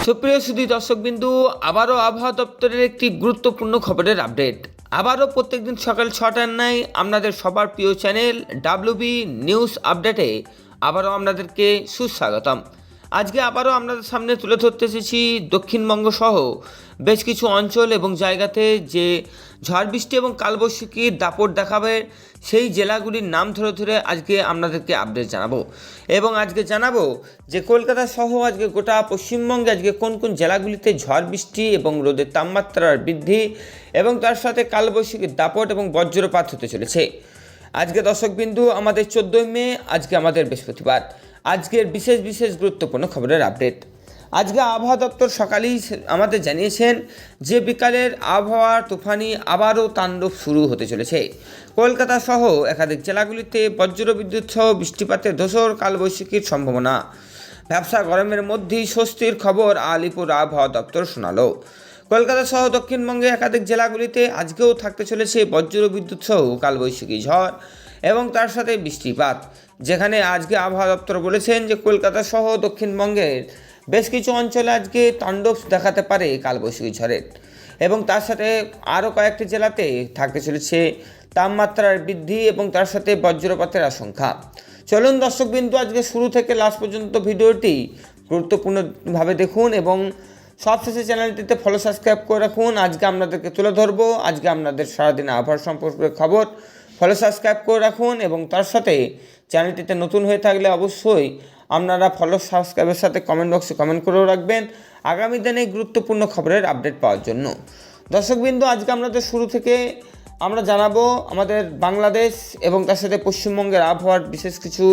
সুপ্রিয় সুধী দর্শকবিন্দু, আবারও আবহাওয়া দপ্তরের একটি গুরুত্বপূর্ণ খবরের আপডেট। আবারও প্রত্যেকদিন সকাল 6টার ন্যায় আপনাদের সবার প্রিয় চ্যানেল ডাব্লিউবি নিউজ আপডেটে আবারও আপনাদেরকে সুস্বাগতম। আজকে আবারও আপনাদের সামনে তুলে ধরতে এসেছি দক্ষিণবঙ্গ সহ বেশ কিছু অঞ্চল এবং জায়গাতে যে ঝড় বৃষ্টি এবং কালবৈশাখীর দাপট দেখাবে সেই জেলাগুলির নাম ধরে ধরে আজকে আপনাদেরকে আপডেট জানাবো। এবং আজকে জানাবো যে কলকাতা সহ আজকে গোটা পশ্চিমবঙ্গে আজকে কোন কোন জেলাগুলিতে ঝড় বৃষ্টি এবং রোদের তাপমাত্রার বৃদ্ধি এবং তার সাথে কালবৈশাখীর দাপট এবং বজ্রপাত হতে চলেছে। আজকে দর্শকবিন্দু আমাদের 14 মে, আজকে আমাদের বৃহস্পতিবার। আজকের বিশেষ গুরুত্বপূর্ণ খবরের আপডেট। আজকে আবহাওয়া দপ্তর সকালেই আমাদের জানিয়েছেন যে বিকালের আবহাওয়ার তুফানি আবারও তাণ্ডব শুরু হতে চলেছে। কলকাতা সহ একাধিক জেলাগুলিতে বজ্রবিদ্যুৎ সহ বৃষ্টিপাতের ধূসর কালবৈশাখীর সম্ভাবনা। ব্যবসা গরমের মধ্যেই স্বস্তির খবর আলিপুর আবহাওয়া দপ্তর শোনালো। কলকাতা সহ দক্ষিণবঙ্গে একাধিক জেলাগুলিতে আজকেও থাকতে চলেছে বজ্রবিদ্যুৎ সহ কালবৈশাখী ঝড় এবং তার সাথে বৃষ্টিপাত। যেখানে আজকে আবহাওয়া দপ্তর বলেছেন যে কলকাতা সহ দক্ষিণবঙ্গের বেশ কিছু অঞ্চলে আজকে তাণ্ডব দেখাতে পারে কালবৈশাখী ঝড়ের এবং তার সাথে আরও কয়েকটি জেলাতে থাকতে চলেছে তাপমাত্রার বৃদ্ধি এবং তার সাথে বজ্রপাতের আশঙ্কা। চলুন দর্শকবিন্দু আজকে শুরু থেকে লাস্ট পর্যন্ত ভিডিওটি গুরুত্বপূর্ণভাবে দেখুন এবং সবশেষে চ্যানেলটিতে ফলো সাবস্ক্রাইব করে রাখুন। আজকে আপনাদেরকে তুলে ধরবো আজকে আপনাদের সারাদিন আবহাওয়া সম্পর্কে খবর। ফলো সাবস্ক্রাইব করে রাখুন এবং তার সাথে চ্যানেলটিতে নতুন হয়ে থাকলে অবশ্যই আপনারা ফলো সাবস্ক্রাইবের সাথে কমেন্ট বক্সে কমেন্ট করেও রাখবেন আগামী দিনে গুরুত্বপূর্ণ খবরের আপডেট পাওয়ার জন্য। দর্শকবিন্দু আজকে আপনাদের শুরু থেকে আমরা জানাবো আমাদের বাংলাদেশ এবং তার সাথে পশ্চিমবঙ্গের আবহাওয়ার বিশেষ কিছু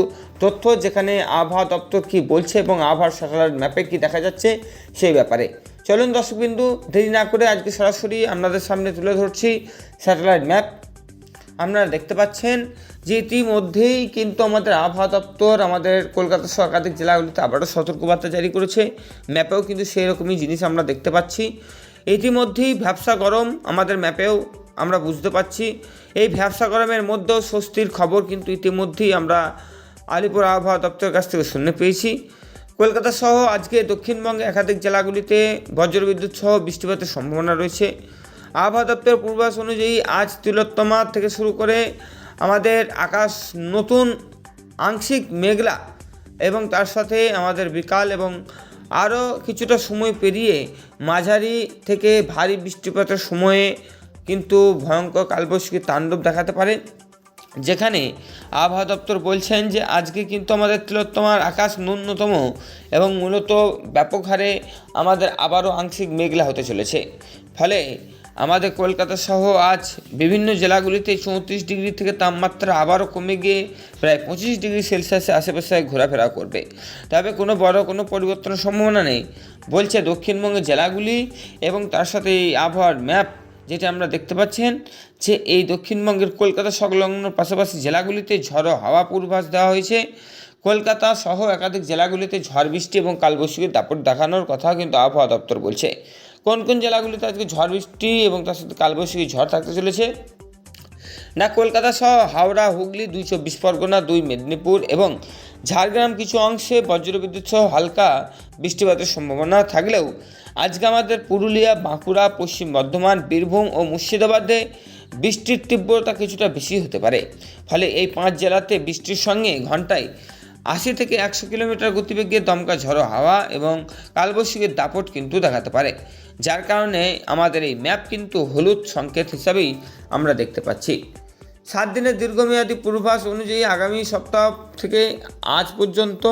তথ্য, যেখানে আবহাওয়া দপ্তর কী বলছে এবং আবহাওয়ার স্যাটেলাইট ম্যাপে কী দেখা যাচ্ছে সেই ব্যাপারে। চলুন দর্শকবিন্দু দেরি না করে আজকে সরাসরি আপনাদের সামনে তুলে ধরছি স্যাটেলাইট ম্যাপ। আপনারা দেখতে পাচ্ছেন যে ইতিমধ্যেই কিন্তু আমাদের আবহাওয়া দপ্তর আমাদের কলকাতা সহ একাধিক জেলাগুলিতে আবারও সতর্কবার্তা জারি করেছে। ম্যাপেও কিন্তু সেই রকমই জিনিস আমরা দেখতে পাচ্ছি। ইতিমধ্যেই ভ্যাপসা গরম আমাদের ম্যাপেও আমরা বুঝতে পারছি। এই ভ্যাপসা গরমের মধ্যেও স্বস্তির খবর কিন্তু ইতিমধ্যেই আমরা আলিপুর আবহাওয়া দপ্তরের কাছ থেকে শুনতে পেয়েছি। কলকাতা সহ আজকে দক্ষিণবঙ্গে একাধিক জেলাগুলিতে বজ্রবিদ্যুৎ সহ বৃষ্টিপাতের সম্ভাবনা রয়েছে। আবহাওয়া দপ্তরের পূর্বাভাস অনুযায়ী আজ তিলোত্তমা থেকে শুরু করে আমাদের আকাশ নতুন আংশিক মেঘলা এবং তার সাথে আমাদের বিকাল এবং আরও কিছুটা সময় পেরিয়ে মাঝারি থেকে ভারী বৃষ্টিপাতের সময়ে কিন্তু ভয়ঙ্কর কালবৈশাখী তাণ্ডব দেখাতে পারে। যেখানে আবহাওয়া দপ্তর বলছেন যে আজকে কিন্তু আমাদের তিলোত্তমার আকাশ ন্যূনতম এবং মূলত ব্যাপক হারে আমাদের আবারও আংশিক মেঘলা হতে চলেছে। ফলে আমাদের কলকাতা সহ আজ বিভিন্ন জেলাগুলিতে 34 ডিগ্রি থেকে তাপমাত্রা আবারও কমে গিয়ে প্রায় 25 ডিগ্রি সেলসিয়াসের আশেপাশে ঘোরাফেরা করবে। তবে কোনো পরিবর্তনের সম্ভাবনা নেই বলছে দক্ষিণবঙ্গের জেলাগুলি এবং তার সাথে এই আবহাওয়ার ম্যাপ, যেটা আমরা দেখতে পাচ্ছেন যে এই দক্ষিণবঙ্গের কলকাতা সংলগ্ন পাশাপাশি জেলাগুলিতে ঝড়ো হাওয়া পূর্বাভাস দেওয়া হয়েছে। কলকাতা সহ একাধিক জেলাগুলিতে ঝড় বৃষ্টি এবং কালবৈশাখীর দাপট দেখানোর কথা কিন্তু আবহাওয়া দপ্তর বলছে। কোন কোন জেলাগুলিতে আজকে ঝড় বৃষ্টি এবং তার সাথে কালবৈশাখী ঝড় থাকতে চলেছে না, কলকাতা সহ হাওড়া, হুগলি, 2 চব্বিশ পরগনা, 2 মেদিনীপুর এবং ঝাড়গ্রাম কিছু অংশে বজ্রবিদ্যুৎ সহ হালকা বৃষ্টিপাতের সম্ভাবনা থাকলেও আজকে আমাদের পুরুলিয়া, বাঁকুড়া, পশ্চিম বর্ধমান, বীরভূম ও মুর্শিদাবাদে বৃষ্টির তীব্রতা কিছুটা বেশি হতে পারে। ফলে এই 5 জেলাতে বৃষ্টির সঙ্গে ঘন্টায় 80 থেকে 100 কিলোমিটার গতিবেগে দমকা ঝড়ো হাওয়া এবং কালবৈশাখীর দাপট কিন্তু দেখাতে পারে, যার কারণে আমাদের এই ম্যাপ কিন্তু হলুদ সংকেত হিসাবেই আমরা দেখতে পাচ্ছি। 7 দিনের দীর্ঘমেয়াদী পূর্বাভাস অনুযায়ী আগামী সপ্তাহ থেকে আজ পর্যন্ত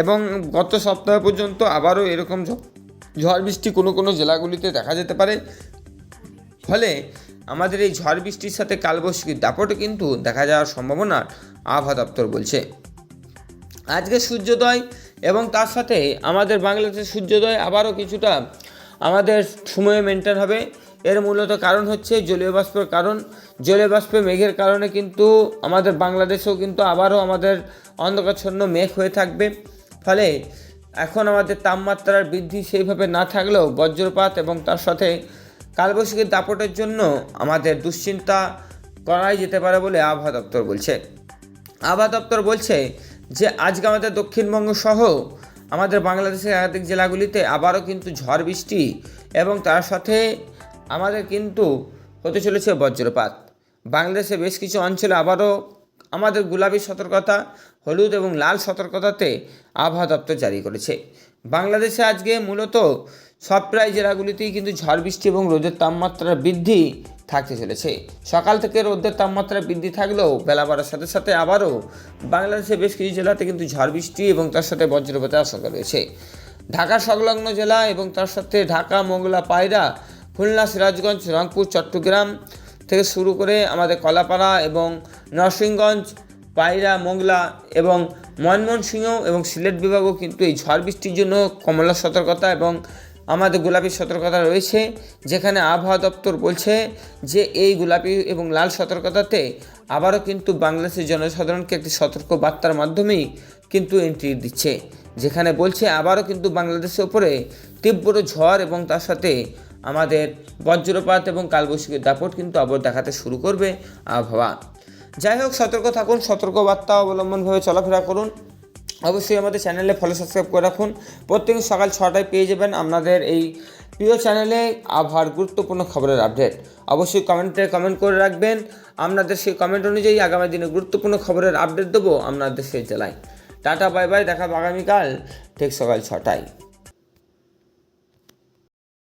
এবং গত সপ্তাহ পর্যন্ত আবারও এরকম ঝড় বৃষ্টি কোনো জেলাগুলিতে দেখা যেতে পারে। ফলে আমাদের এই ঝড় বৃষ্টির সাথে কালবৈশাখীর দাপটও কিন্তু দেখা যাওয়ার সম্ভাবনা আবহাওয়া দপ্তর বলছে। আজকে সূর্যোদয় এবং তার সাথে আমাদের বাংলাদেশের সূর্যোদয় আবারও কিছুটা আমাদের সময়ে মেনটেন হবে। এর মূলত কারণ হচ্ছে জলীয় বাষ্পের কারণ। জলীয় বাষ্পে মেঘের কারণে কিন্তু আমাদের বাংলাদেশেও কিন্তু আবারও আমাদের অন্ধকারচ্ছন্ন মেঘ হয়ে থাকবে। ফলে এখন আমাদের তাপমাত্রার বৃদ্ধি সেইভাবে না থাকলেও বজ্রপাত এবং তার সাথে কালবৈশাখীর দাপটের জন্য আমাদের দুশ্চিন্তা করাই যেতে পারে বলে আবহাওয়া দপ্তর বলছে। আবহাওয়া দপ্তর বলছে যে আজকে আমাদের দক্ষিণবঙ্গ সহ আমাদের বাংলাদেশের একাধিক জেলাগুলিতে আবারও কিন্তু ঝড় বৃষ্টি এবং তার সাথে আমাদের কিন্তু হতে চলেছে বজ্রপাত। বাংলাদেশে বেশ কিছু অঞ্চলে আবারও আমাদের গোলাপি সতর্কতা, হলুদ এবং লাল সতর্কতাতে আবহাওয়া দপ্তর জারি করেছে। বাংলাদেশে আজকে মূলত সব প্রায় জেলাগুলিতেই কিন্তু ঝড় বৃষ্টি এবং রোদের তাপমাত্রা বৃদ্ধি থাকতে চলেছে। সকাল থেকে রোদের তাপমাত্রা বৃদ্ধি থাকলেও বেলা বাড়ার সাথে সাথে আবারও বাংলাদেশে বেশ কিছু জেলাতে কিন্তু ঝড় বৃষ্টি এবং তার সাথে বজ্রপাতের আশঙ্কা রয়েছে। ঢাকা সংলগ্ন জেলা এবং তার সাথে ঢাকা, মোংলা, পায়রা, খুলনা, সিরাজগঞ্জ, রংপুর, চট্টগ্রাম থেকে শুরু করে আমাদের কলাপাড়া এবং নরসিংগঞ্জ, পায়রা, মোংলা এবং ময়মনসিংহ এবং সিলেট বিভাগও কিন্তু এই ঝড় বৃষ্টির জন্য কমলা সতর্কতা এবং আমাদের গোলাপি সতর্কতা রয়েছে, যেখানে আবহাওয়া দপ্তর বলছে যে এই গোলাপি এবং লাল সতর্কতাতে আবারও কিন্তু বাংলাদেশের জনসাধারণকে একটি সতর্ক বার্তার মাধ্যমেই কিন্তু এন্ট্রি দিচ্ছে, যেখানে বলছে আবারও কিন্তু বাংলাদেশের উপরে তীব্র ঝড় এবং তার সাথে আমাদের বজ্রপাত এবং কালবৈশাখীর দাপট কিন্তু আবার দেখাতে শুরু করবে আবহাওয়া। যাই হোক, সতর্ক থাকুন, সতর্কবার্তা অবলম্বনভাবে চলাফেরা করুন। অবশ্যই আমাদের চ্যানেলে ফলো সাবস্ক্রাইব করে রাখুন। প্রত্যেকদিন সকাল 6টায় পেয়ে যাবেন আপনাদের এই প্রিয় চ্যানেলে আবহাওয়ার গুরুত্বপূর্ণ খবরের আপডেট। অবশ্যই কমেন্ট করে রাখবেন। আপনাদের সেই কমেন্ট অনুযায়ী আগামী দিনে গুরুত্বপূর্ণ খবরের আপডেট দেবো আপনাদের সেই জেলায়। টাটা, বাই বাই, দেখা হবে আগামীকাল ঠিক সকাল 6টায়।